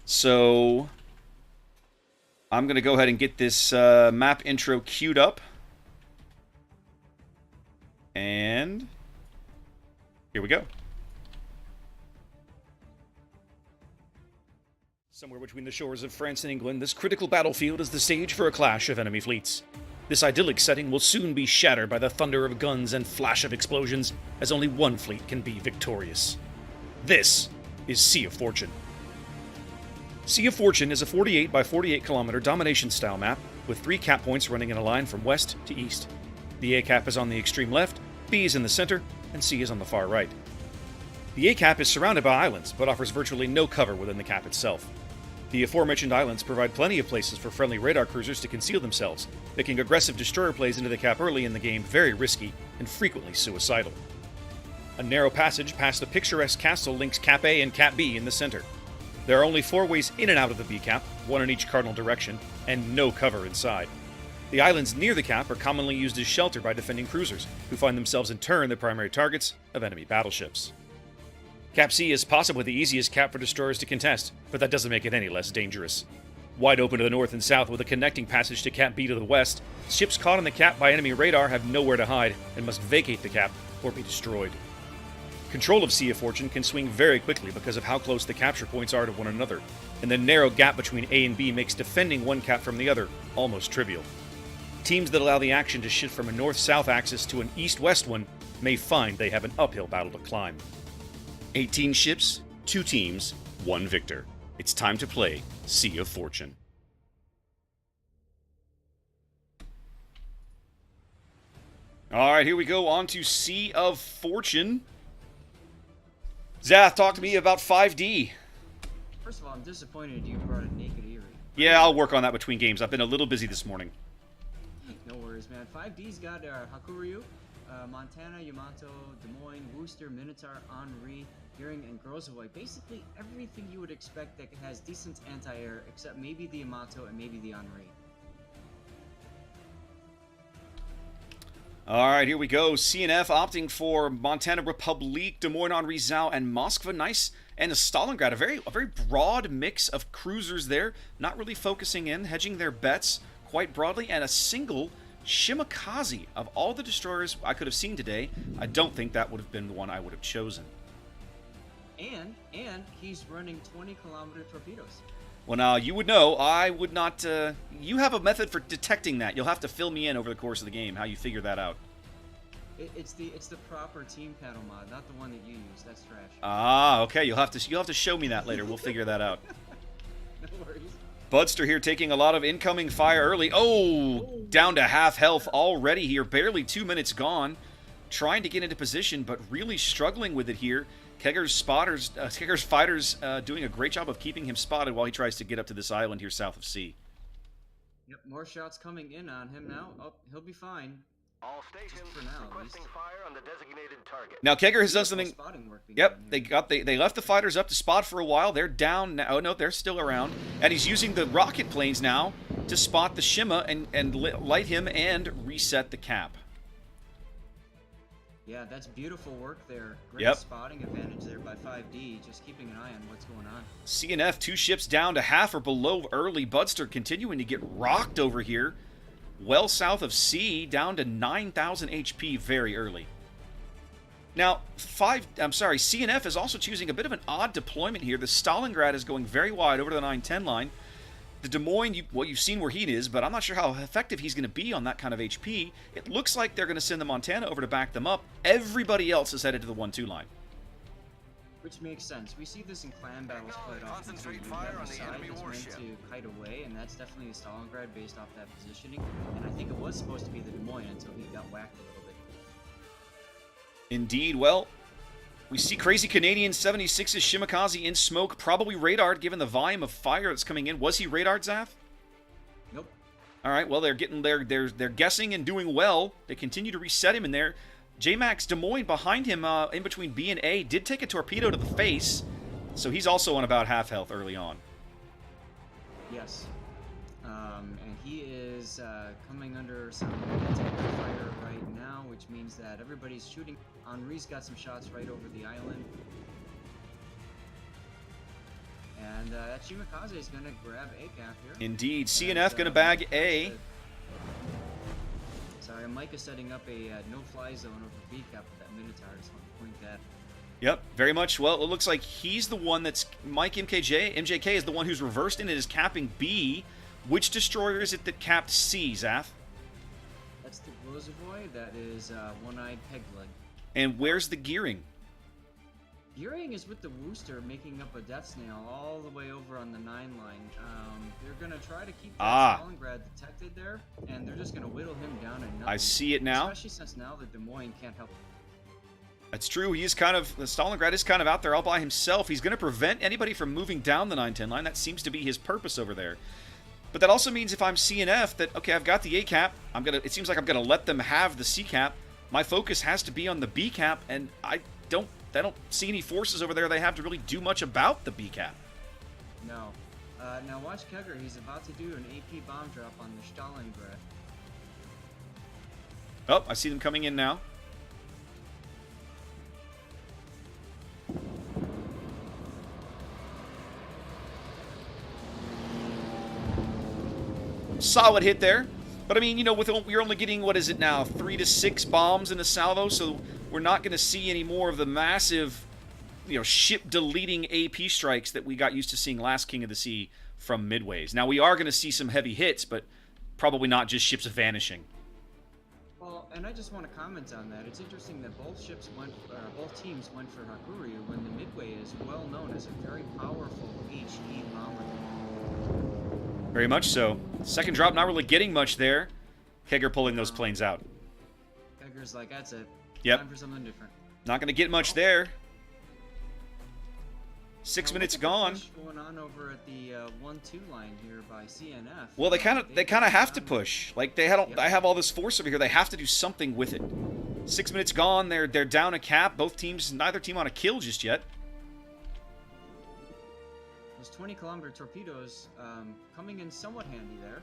So I'm going to go ahead and get this map intro queued up. And here we go. Somewhere between the shores of France and England, this critical battlefield is the stage for a clash of enemy fleets. This idyllic setting will soon be shattered by the thunder of guns and flash of explosions, as only one fleet can be victorious. This is Sea of Fortune. Sea of Fortune is a 48 by 48 kilometer domination-style map with 3 cap points running in a line from west to east. The A cap is on the extreme left, B is in the center, and C is on the far right. The A cap is surrounded by islands, but offers virtually no cover within the cap itself. The aforementioned islands provide plenty of places for friendly radar cruisers to conceal themselves, making aggressive destroyer plays into the cap early in the game very risky and frequently suicidal. A narrow passage past the picturesque castle links Cap A and Cap B in the center. There are only 4 ways in and out of the B cap, 1 in each cardinal direction, and no cover inside. The islands near the cap are commonly used as shelter by defending cruisers, who find themselves in turn the primary targets of enemy battleships. Cap C is possibly the easiest cap for destroyers to contest, but that doesn't make it any less dangerous. Wide open to the north and south with a connecting passage to Cap B to the west, ships caught in the cap by enemy radar have nowhere to hide and must vacate the cap or be destroyed. Control of Sea of Fortune can swing very quickly because of how close the capture points are to one another, and the narrow gap between A and B makes defending one cap from the other almost trivial. Teams that allow the action to shift from a north-south axis to an east-west one may find they have an uphill battle to climb. 18 ships, 2 teams, 1 victor. It's time to play Sea of Fortune. Alright, here we go on to Sea of Fortune. Zath, talk to me about 5D. First of all, I'm disappointed you brought a naked Eerie. Yeah, I'll work on that between games. I've been a little busy this morning. No worries, man. 5D's got Hakuryu, Montana, Yamato, Des Moines, Worcester, Minotaur, Henri, Gearing, and Grozavoy. Basically everything you would expect that has decent anti-air, except maybe the Yamato and maybe the Henri. Alright, here we go. CNF opting for Montana Republic, Des Moines, Henri, Zhao, and Moskva. Nice. And Stalingrad, a very broad mix of cruisers there. Not really focusing in, hedging their bets quite broadly. And a single Shimakaze. Of all the destroyers I could have seen today, I don't think that would have been the one I would have chosen. And he's running 20-kilometer torpedoes. Well, now, you would know. I would not... you have a method for detecting that. You'll have to fill me in over the course of the game, how you figure that out. It's the proper team paddle mod, not the one that you use. That's trash. Ah, okay. You'll have to show me that later. We'll figure that out. No worries. Budster here taking a lot of incoming fire early. Oh, down to half health already here. Barely 2 minutes gone. Trying to get into position, but really struggling with it here. Kegger's fighters doing a great job of keeping him spotted while he tries to get up to this island here south of C. Yep, more shots coming in on him now. Oh, he'll be fine. All stations for now, requesting fire on the designated target. Now Kegger has done something. Yep, done they left the fighters up to spot for a while. They're down now. Oh no, they're still around, and he's using the rocket planes now to spot the Shima and light him and reset the cap. Yeah, that's beautiful work there. Great spotting advantage there by 5D, just keeping an eye on what's going on. CNF, 2 ships down to half or below early. Budster continuing to get rocked over here. Well south of C, down to 9,000 HP very early. Now, CNF is also choosing a bit of an odd deployment here. The Stalingrad is going very wide over to the 910 line. The Des Moines, you've seen where he is, but I'm not sure how effective he's going to be on that kind of HP. It looks like they're going to send the Montana over to back them up. Everybody else is headed to the 1-2 line. Which makes sense. We see this in clan battles quite often. Concentrate fire on the enemy warship. To kite away, and that's definitely a Stalingrad based off that positioning. And I think it was supposed to be the Des Moines until he got whacked a little bit. Indeed. Well, we see Crazy Canadian 76's Shimakaze in smoke, probably radared given the volume of fire that's coming in. Was he radared, Zath? Nope. All right, well, they're guessing and doing well. They continue to reset him in there. J-Max Des Moines behind him in between B and A did take a torpedo to the face, so he's also on about half health early on. Yes. And he is coming under some fire right now, which means that everybody's shooting. Henri's got some shots right over the island. And that Shimakaze is going to grab A cap here. Indeed. CNF going to bag A. Sorry, Mike is setting up a no-fly zone over B cap with that Minotaur. I just want to point that. Yep, very much. Well, it looks like he's the one that's... Mike MJK is the one who's reversed in and is capping B. Which destroyer is it that capped C, Zath? That's the Glozavoy. That is One-Eyed Pegleg. And where's the gearing? Gearing is with the Wooster making up a Death Snail all the way over on the 9 line. They're going to try to keep that Stalingrad detected there, and they're just going to whittle him down and nothing. I see it now. Especially since now the Des Moines can't help. That's true. He is kind of... The Stalingrad is kind of out there all by himself. He's going to prevent anybody from moving down the 9-10 line. That seems to be his purpose over there. But that also means if I'm CNF that, okay, I've got the A cap. It seems like I'm going to let them have the C cap. My focus has to be on the B cap, and I don't see any forces over there they have to really do much about the B cap. No. Now watch Kegger. He's about to do an AP bomb drop on the Stalingrad. Oh, I see them coming in now. Solid hit there. But I mean, you know, we're only getting, what is it now, 3 to 6 bombs in a salvo, so we're not going to see any more of the massive, you know, ship-deleting AP strikes that we got used to seeing last King of the Sea from Midways. Now, we are going to see some heavy hits, but probably not just ships vanishing. Well, and I just want to comment on that. It's interesting that both teams went for Hakuryu when the Midway is well known as a very powerful HE bomber. Very much so. Second drop, not really getting much there. Kegger pulling those planes out. Kegger's like, that's it. Yep. Time for something different. Not going to get much there. 6 minutes gone. What's going on over at the 1-2 line here by CNF? Well, they kind of have to push. Like they have all this force over here. They have to do something with it. 6 minutes gone. They're down a cap. Both teams, neither team on a kill just yet. Those 20-kilometer torpedoes coming in somewhat handy there.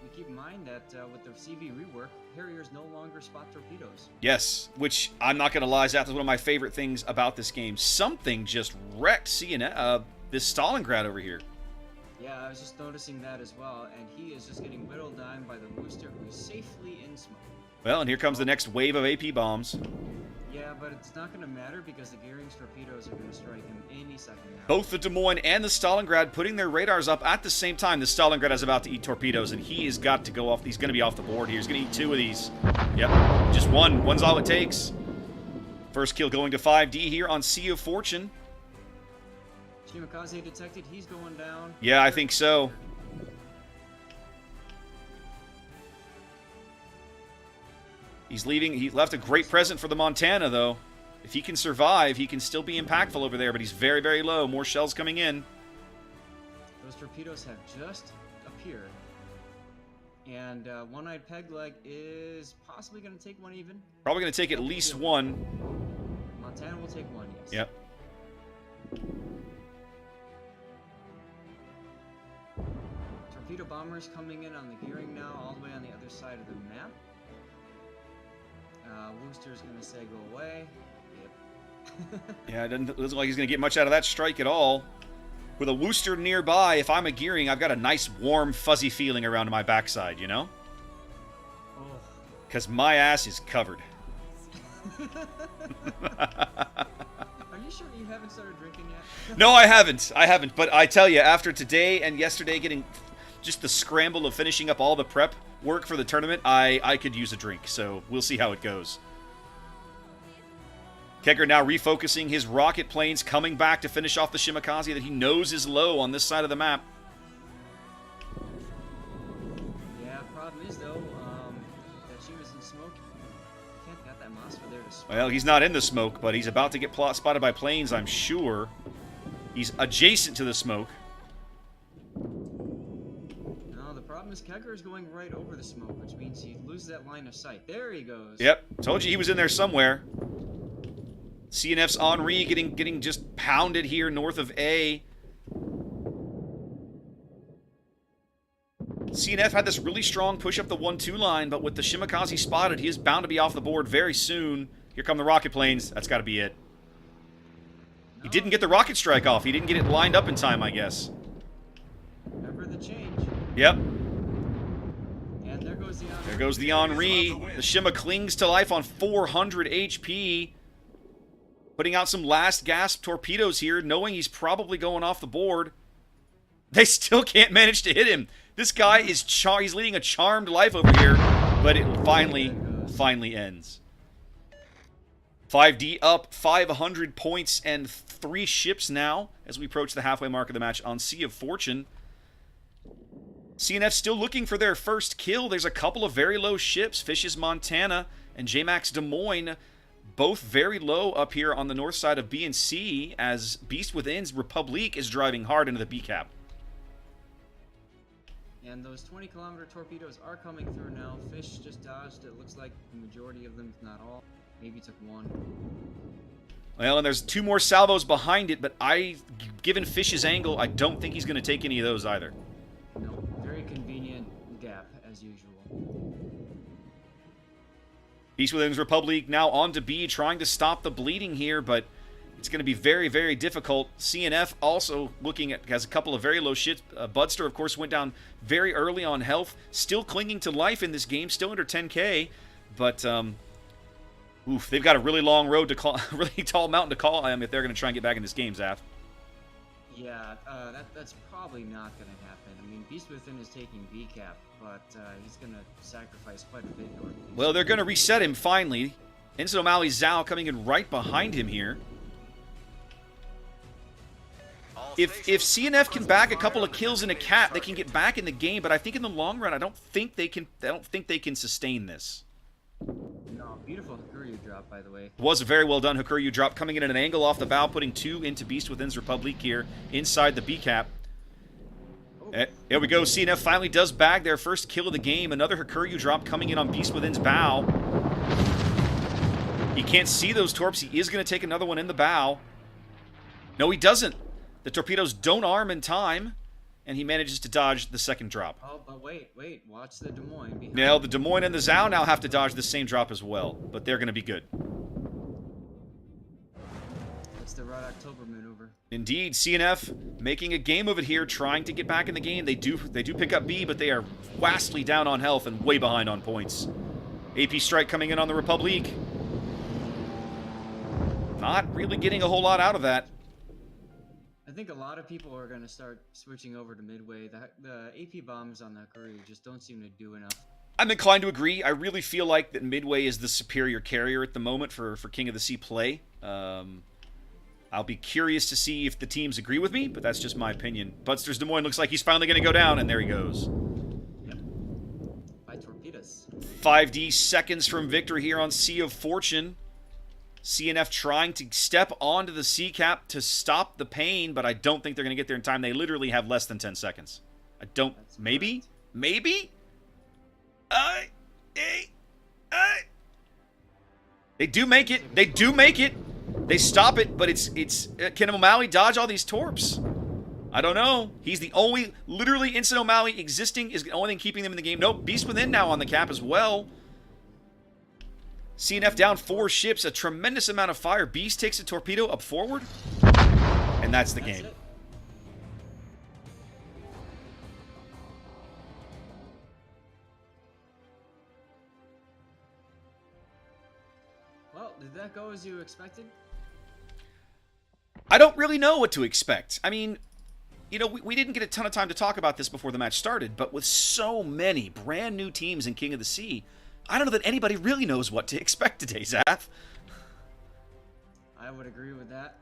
We keep in mind that with the CV rework, Harriers no longer spot torpedoes. Yes, which I'm not going to lie, that's one of my favorite things about this game. Something just wrecked CNF, this Stalingrad over here. Yeah, I was just noticing that as well, and he is just getting whittled down by the Wooster, who's safely in smoke. Well, and here comes the next wave of AP bombs. Yeah, but it's not going to matter because the Gearing's torpedoes are going to strike him any second now. Both the Des Moines and the Stalingrad putting their radars up at the same time. The Stalingrad is about to eat torpedoes, and he has got to go off. He's going to be off the board here. He's going to eat 2 of these. Yep, just one. One's all it takes. First kill going to 5D here on Sea of Fortune. Shimakaze detected. He's going down. Yeah, I think so. He's leaving. He left a great present for the Montana, though. If he can survive, he can still be impactful over there, but he's very, very low. More shells coming in. Those torpedoes have just appeared. And One-Eyed Pegleg is possibly going to take one even. Probably going to take at least one. Montana will take one, yes. Yep. Torpedo bombers coming in on the gearing now, all the way on the other side of the map. Wooster's going to say go away. Yep. Yeah, it doesn't look like he's going to get much out of that strike at all. With a Wooster nearby, if I'm a gearing, I've got a nice, warm, fuzzy feeling around my backside, you know? Oh. Because my ass is covered. Are you sure you haven't started drinking yet? No, I haven't. But I tell you, after today and yesterday getting just the scramble of finishing up all the prep work for the tournament, I could use a drink. So we'll see how it goes. Kegger now refocusing his rocket planes, coming back to finish off the Shimakaze that he knows is low on this side of the map. Yeah, problem is, though, that she was in smoke. Can't got that Mosfer there to spot. Well, he's not in the smoke, but he's about to get spotted by planes, I'm sure. He's adjacent to the smoke. No, the problem is Kegger is going right over the smoke, which means he loses that line of sight. There he goes. Yep, told you he was in there somewhere. CNF's Henri getting just pounded here north of A. CNF had this really strong push up the 1-2 line, but with the Shimakaze spotted, he is bound to be off the board very soon. Here come the rocket planes. That's got to be it. He didn't get the rocket strike off. He didn't get it lined up in time, I guess. Remember the change. Yep. And there goes the Henri. There goes the Henri. The Shima clings to life on 400 HP. Putting out some last gasp torpedoes here, knowing he's probably going off the board. They still can't manage to hit him. This guy is he's leading a charmed life over here, but it finally ends. 5D up 500 points and 3 ships now as we approach the halfway mark of the match on Sea of Fortune. CNF still looking for their first kill. There's a couple of very low ships, Fish's Montana and JMax Des Moines, both very low up here on the north side of B and C, as Beast Within's Republique is driving hard into the B cap. And those 20-kilometer torpedoes are coming through now. Fish just dodged. It looks like the majority of them, if not all. Maybe took one. Well, and there's 2 more salvos behind it, but given Fish's angle, I don't think he's going to take any of those either. No, very convenient gap, as usual. Beast Within's Republique now on to B, trying to stop the bleeding here, but it's going to be very, very difficult. CNF also looking at, has a couple of very low ships. Budster, of course, went down very early on health. Still clinging to life in this game, still under 10k, but oof, they've got a really long road to call, really tall mountain to climb if they're going to try and get back in this game, Zaf. Yeah, that's probably not going to happen. I mean, Beast Within is taking B cap, but he's going to sacrifice quite a bit. Well, they're going to reset him finally. Ensign O'Malley Zhao coming in right behind him here. If CNF can bag a couple of kills in a cat, they can get back in the game. But I think in the long run, I don't think they can sustain this. No, beautiful Hakuryu drop, by the way. Was a very well done Hakuryu drop, coming in at an angle off the bow, putting 2 into Beast Within's Republique here inside the B cap. Oh. Here we go. CNF finally does bag their first kill of the game. Another Hakuryu drop coming in on Beast Within's bow. He can't see those torps. He is going to take another one in the bow. No, he doesn't. The torpedoes don't arm in time, and he manages to dodge the second drop. Oh, but wait. Watch the Des Moines behind. Now, the Des Moines and the Zhao now have to dodge the same drop as well, but they're going to be good. It's the Red October maneuver. Indeed, CNF making a game of it here, trying to get back in the game. They do pick up B, but they are vastly down on health and way behind on points. AP strike coming in on the Republique. Not really getting a whole lot out of that. I think a lot of people are going to start switching over to Midway. The AP bombs on the Hakuryu just don't seem to do enough. I'm inclined to agree. I really feel like that Midway is the superior carrier at the moment for King of the Sea play. I'll be curious to see if the teams agree with me, but that's just my opinion. Budster's Des Moines looks like he's finally going to go down, and there he goes. Yep. 5 torpedoes. 5D seconds from victory here on Sea of Fortune. CNF trying to step onto the C cap to stop the pain, but I don't think they're going to get there in time. They literally have less than 10 seconds. I don't... That's maybe? correct. Maybe? They do make it. They do make it. They stop it, but it's can O'Malley dodge all these torps? I don't know. He's the only... Literally, Ensign O'Malley existing is the only thing keeping them in the game. Nope, Beast Within now on the cap as well. CNF down 4 ships, a tremendous amount of fire. Beast takes a torpedo up forward, and that's the game. It. Well, did that go as you expected? I don't really know what to expect. I mean, you know, we didn't get a ton of time to talk about this before the match started, but with so many brand new teams in King of the Sea, I don't know that anybody really knows what to expect today, Zaf. I would agree with that.